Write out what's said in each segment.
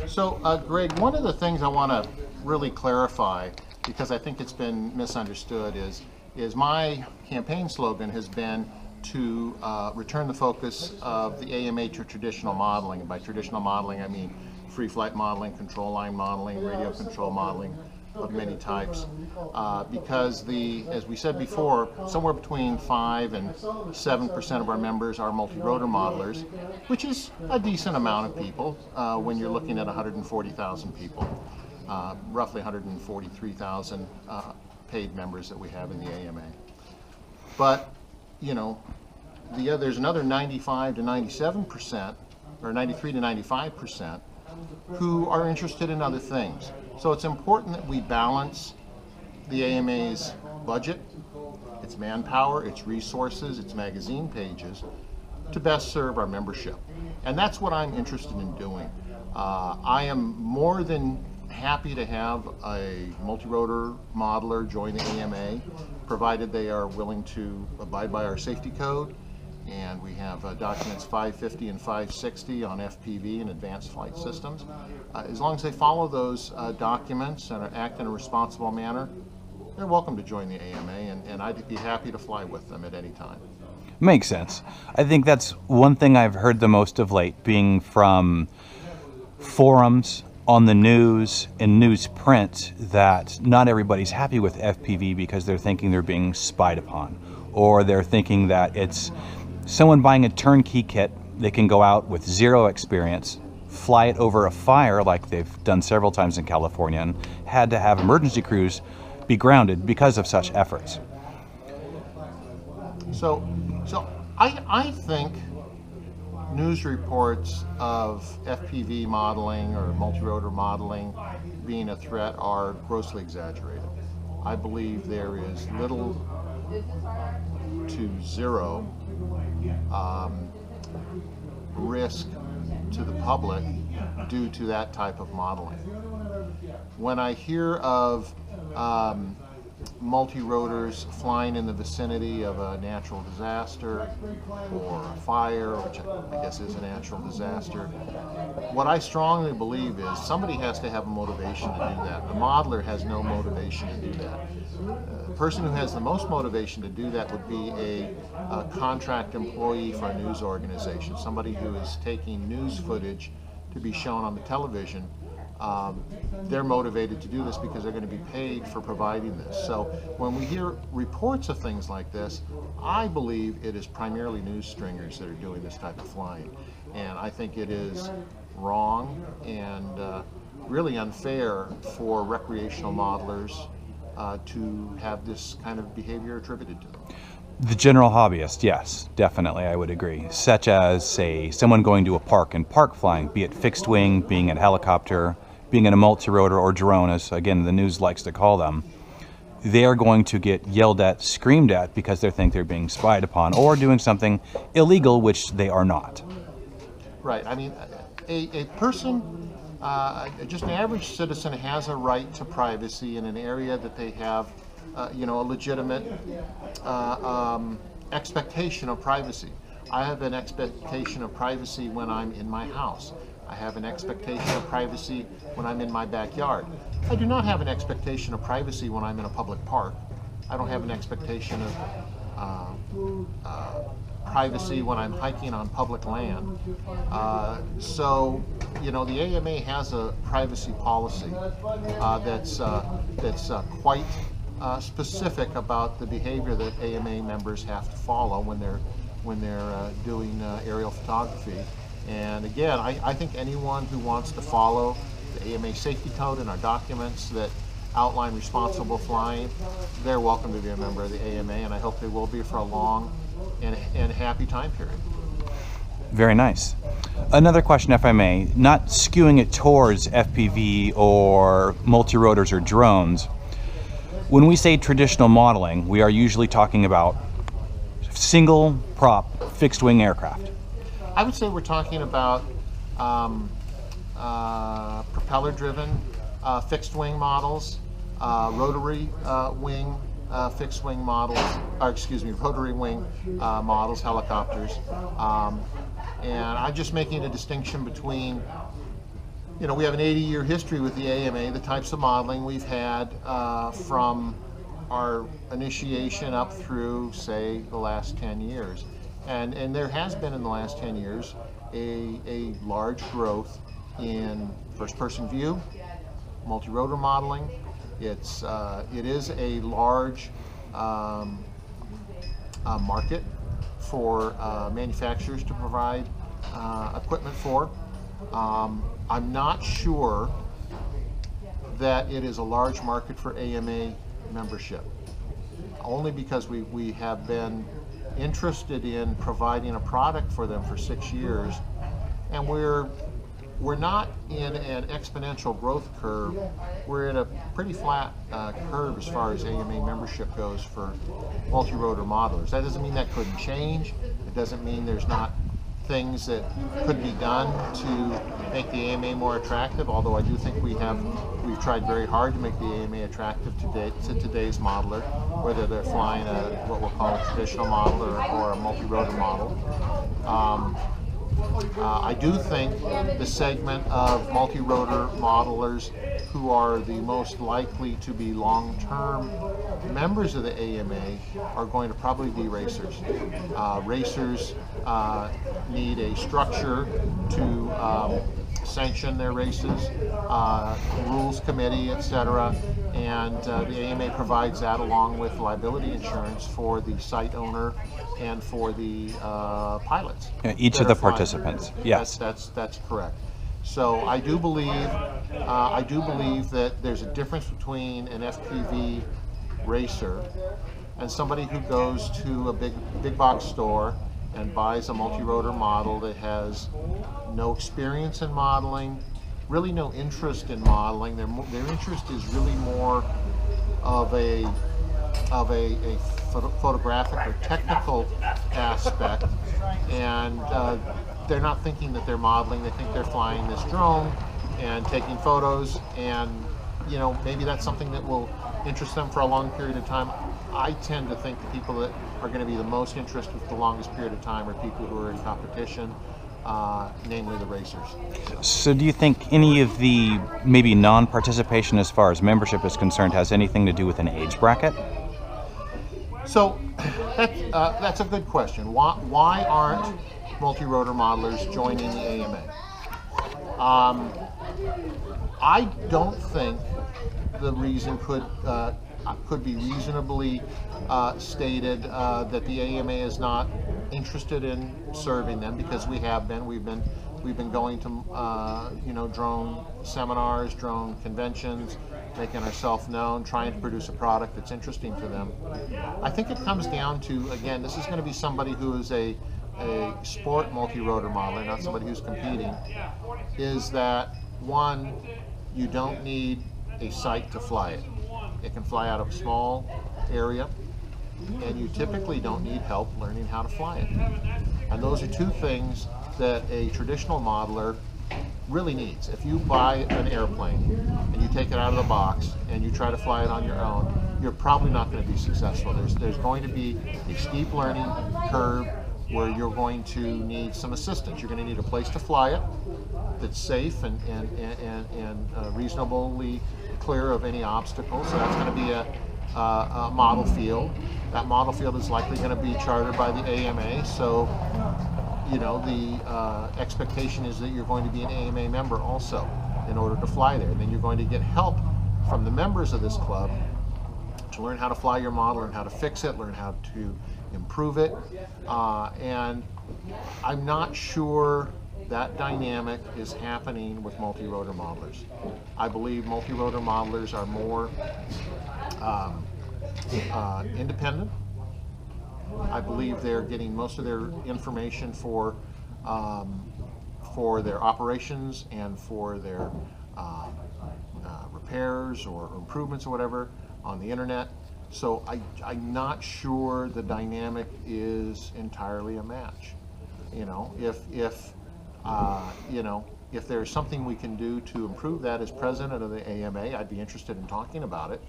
So, Greg, one of the things I want to really clarify, because I think it's been misunderstood, is my campaign slogan has been to return the focus of the AMA to traditional modeling. And by traditional modeling, I mean free flight modeling, control line modeling, radio control modeling of many types. Because as we said before, somewhere between 5 and 7% of our members are multi-rotor modelers, which is a decent amount of people when you're looking at 140,000 people, roughly 143,000 paid members that we have in the AMA. But, you know, there's another 95 to 97%, or 93 to 95%, who are interested in other things. So it's important that we balance the AMA's budget, its manpower, its resources, its magazine pages, to best serve our membership. And that's what I'm interested in doing. I am more than happy to have a multi-rotor modeler join the AMA, provided they are willing to abide by our safety code. And we have documents 550 and 560 on FPV and advanced flight systems. As long as they follow those documents and act in a responsible manner, they're welcome to join the AMA, and I'd be happy to fly with them at any time. Makes sense. I think that's one thing I've heard the most of late, being from forums, on the news, and newsprint, that not everybody's happy with FPV because they're thinking they're being spied upon, or they're thinking that it's someone buying a turnkey kit. They can go out with zero experience, fly it over a fire like they've done several times in California, and had to have emergency crews be grounded because of such efforts. So I think news reports of FPV modeling or multi-rotor modeling being a threat are grossly exaggerated. I believe there is little to zero risk to the public due to that type of modeling. When I hear of multi-rotors flying in the vicinity of a natural disaster or a fire, which I guess is a natural disaster, what I strongly believe is somebody has to have a motivation to do that. The modeler has no motivation to do that. The person who has the most motivation to do that would be a contract employee for a news organization, somebody who is taking news footage to be shown on the television. They're motivated to do this because they're going to be paid for providing this. So when we hear reports of things like this, I believe it is primarily news stringers that are doing this type of flying. And I think it is wrong and really unfair for recreational modelers to have this kind of behavior attributed to them. The general hobbyist, yes, definitely, I would agree. Such as, say, someone going to a park and park flying, be it fixed wing, being in a helicopter, being in a multi-rotor or drone, as again the news likes to call them. They are going to get yelled at, screamed at, because they think they're being spied upon or doing something illegal, which they are not. Right. I mean, a person, just an average citizen, has a right to privacy in an area that they have a legitimate expectation of privacy. I have an expectation of privacy when I'm in my house. I have an expectation of privacy when I'm in my backyard. I do not have an expectation of privacy when I'm in a public park. I don't have an expectation of privacy when I'm hiking on public land. So, the AMA has a privacy policy that's quite specific about the behavior that AMA members have to follow when they're doing aerial photography. And again, I think anyone who wants to follow the AMA safety code and our documents that outline responsible flying, they're welcome to be a member of the AMA, and I hope they will be for a long and happy time period. Very nice. Another question, if I may, not skewing it towards FPV or multi-rotors or drones. When we say traditional modeling, we are usually talking about single prop fixed wing aircraft. I would say we're talking about propeller-driven fixed wing models, rotary wing fixed wing models, rotary wing models, helicopters, And I'm just making a distinction between, we have an 80-year history with the AMA, the types of modeling we've had from our initiation up through, say, the last 10 years. And there has been in the last 10 years a large growth in first-person view, multi-rotor modeling. It is a large market for manufacturers to provide equipment for. I'm not sure that it is a large market for AMA membership, only because we have been interested in providing a product for them for 6 years, and we're not in an exponential growth curve. We're in a pretty flat curve as far as AMA membership goes for multi-rotor modelers. That doesn't mean that couldn't change. It doesn't mean there's not things that could be done to make the AMA more attractive, although I do think we've tried very hard to make the AMA attractive to today's modeler, whether they're flying what we'll call a traditional model or a multi-rotor model. I do think the segment of multi-rotor modelers who are the most likely to be long-term members of the AMA are going to probably be racers. Racers need a structure to sanction their races, rules committee, etc. And the AMA provides that along with liability insurance for the site owner and for the pilots. Each of the participants. Yes, that's correct. So I do believe that there's a difference between an FPV racer and somebody who goes to a big box store and buys a multi-rotor model that has no experience in modeling, really no interest in modeling. Their interest is really more of a photographic or technical aspect, and they're not thinking that they're modeling. They think they're flying this drone and taking photos, and maybe that's something that will interest them for a long period of time. I tend to think the people that are going to be the most interested for the longest period of time are people who are in competition, namely the racers. So do you think any of the maybe non-participation as far as membership is concerned has anything to do with an age bracket? So that's a good question. Why aren't multi-rotor modelers joining the AMA? I don't think the reason could be reasonably stated that the AMA is not interested in serving them, because we've been going to drone seminars, drone conventions, making ourselves known, trying to produce a product that's interesting to them. I think it comes down to, again, this is going to be somebody who is a sport multi-rotor modeler, not somebody who's competing, is that, one, you don't need a site to fly it. It can fly out of a small area, and you typically don't need help learning how to fly it. And those are two things that a traditional modeler really needs. If you buy an airplane and you take it out of the box and you try to fly it on your own, you're probably not going to be successful. There's going to be a steep learning curve where you're going to need some assistance. You're going to need a place to fly it that's safe and reasonably clear of any obstacles. So that's going to be a model field. That model field is likely going to be chartered by the AMA. So, the expectation is that you're going to be an AMA member also in order to fly there. And then you're going to get help from the members of this club to learn how to fly your model, learn how to fix it, learn how to improve it. And I'm not sure that dynamic is happening with multi-rotor modelers. I believe multi-rotor modelers are more independent. I believe they're getting most of their information for their operations and for their repairs or improvements or whatever on the internet. So I'm not sure the dynamic is entirely a match. If there's something we can do to improve that as president of the AMA, I'd be interested in talking about it.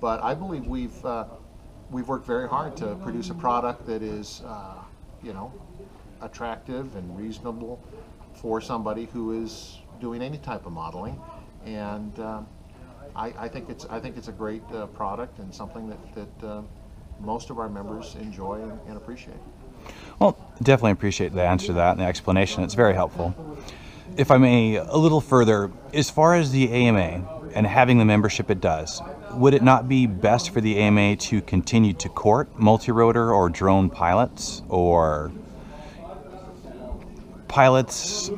But I believe we've worked very hard to produce a product that is you know, attractive and reasonable for somebody who is doing any type of modeling, and I think it's a great product and something that most of our members enjoy and appreciate. Well, definitely appreciate the answer to that and the explanation. It's very helpful. If I may, a little further, as far as the AMA and having the membership it does, would it not be best for the AMA to continue to court multi-rotor or drone pilots, or pilots,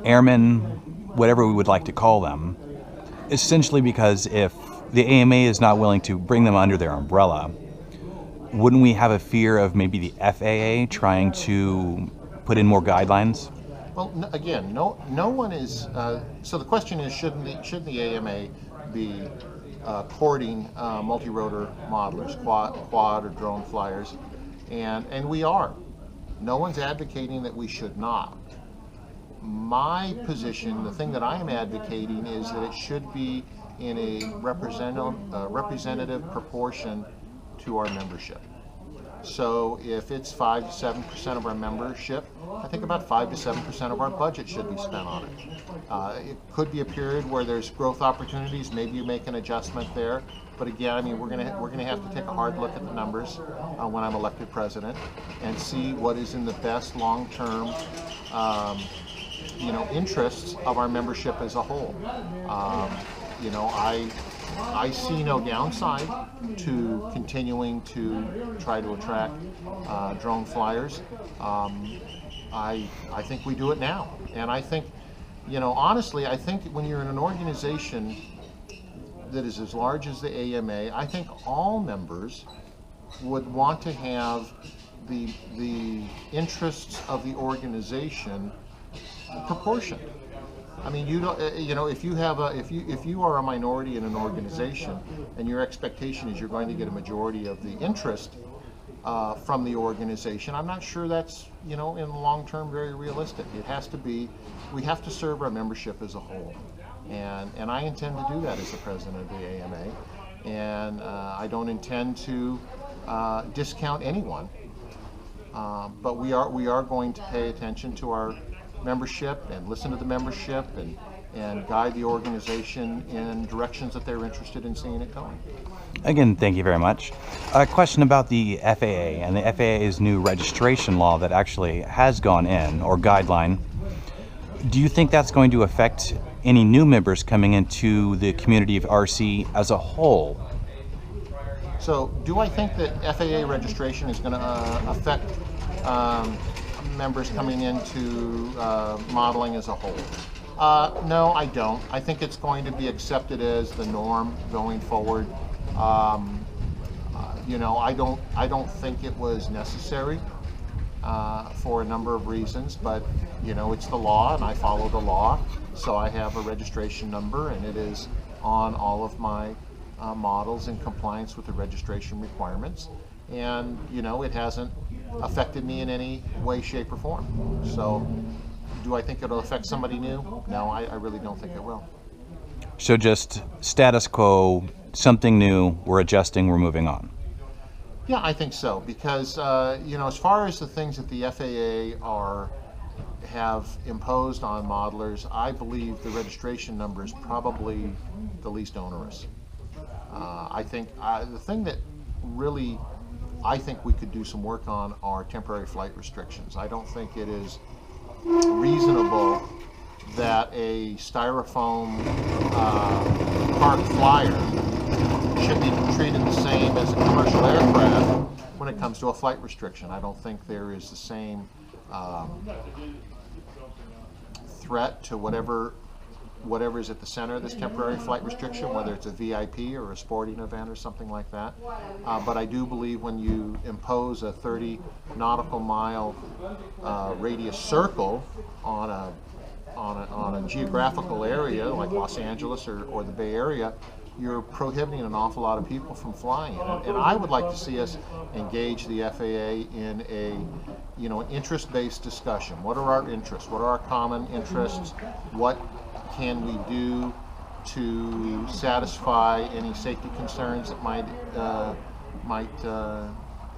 airmen, whatever we would like to call them, essentially because if the AMA is not willing to bring them under their umbrella, wouldn't we have a fear of maybe the FAA trying to put in more guidelines? Well, again, no one is. So the question is, shouldn't the AMA be courting multi-rotor modelers, quad or drone flyers, and we are. No one's advocating that we should not. My position, the thing that I am advocating, is that it should be in a representative proportion to our membership. So if it's 5 to 7% of our membership, I think about 5 to 7% of our budget should be spent on it. It could be a period where there's growth opportunities. Maybe you make an adjustment there. But again, I mean, we're gonna have to take a hard look at the numbers when I'm elected president and see what is in the best long-term, interests of our membership as a whole. I see no downside to continuing to try to attract drone flyers. I think we do it now, and I think, honestly, I think when you're in an organization that is as large as the AMA, I think all members would want to have the interests of the organization proportioned. I mean, you don't, if you are a minority in an organization and your expectation is you're going to get a majority of the interest from the organization, I'm not sure that's, in the long term, very realistic. It has to be, we have to serve our membership as a whole. And I intend to do that as the president of the AMA. And I don't intend to discount anyone. But we are going to pay attention to our membership and listen to the membership and guide the organization in directions that they're interested in seeing it going. Again, thank you very much. A question about the FAA and the FAA's new registration law that actually has gone in, or guideline. Do you think that's going to affect any new members coming into the community of RC as a whole? So, do I think that FAA registration is going to affect members coming into modeling as a whole? No, I don't. I think it's going to be accepted as the norm going forward. I don't think it was necessary for a number of reasons, but it's the law, and I follow the law. So I have a registration number, and it is on all of my models in compliance with the registration requirements. And it hasn't affected me in any way, shape, or form. So, do I think it'll affect somebody new? No, I really don't think it will. So just status quo, something new, we're adjusting, we're moving on. Yeah, I think so, because as far as the things that the FAA have imposed on modelers, I believe the registration number is probably the least onerous. I think the thing that really I think we could do some work on are temporary flight restrictions. I don't think it is reasonable that a styrofoam parked flyer should be treated the same as a commercial aircraft when it comes to a flight restriction. I don't think there is the same threat to whatever is at the center of this temporary flight restriction, whether it's a VIP or a sporting event or something like that. But I do believe when you impose a 30 nautical mile radius circle on a geographical area like Los Angeles or the Bay Area, you're prohibiting an awful lot of people from flying. And I would like to see us engage the FAA in an interest-based discussion. What are our interests? What are our common interests? What can we do to satisfy any safety concerns that might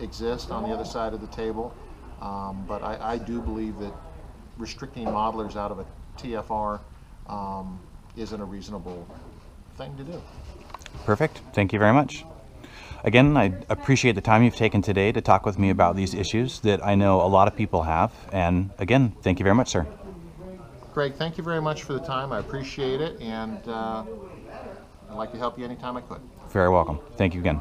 exist on the other side of the table, but I do believe that restricting modelers out of a TFR isn't a reasonable thing to do. Perfect. Thank you very much. Again, I appreciate the time you've taken today to talk with me about these issues that I know a lot of people have. And again, thank you very much, sir. Greg, thank you very much for the time. I appreciate it, and I'd like to help you anytime I could. Very welcome. Thank you again.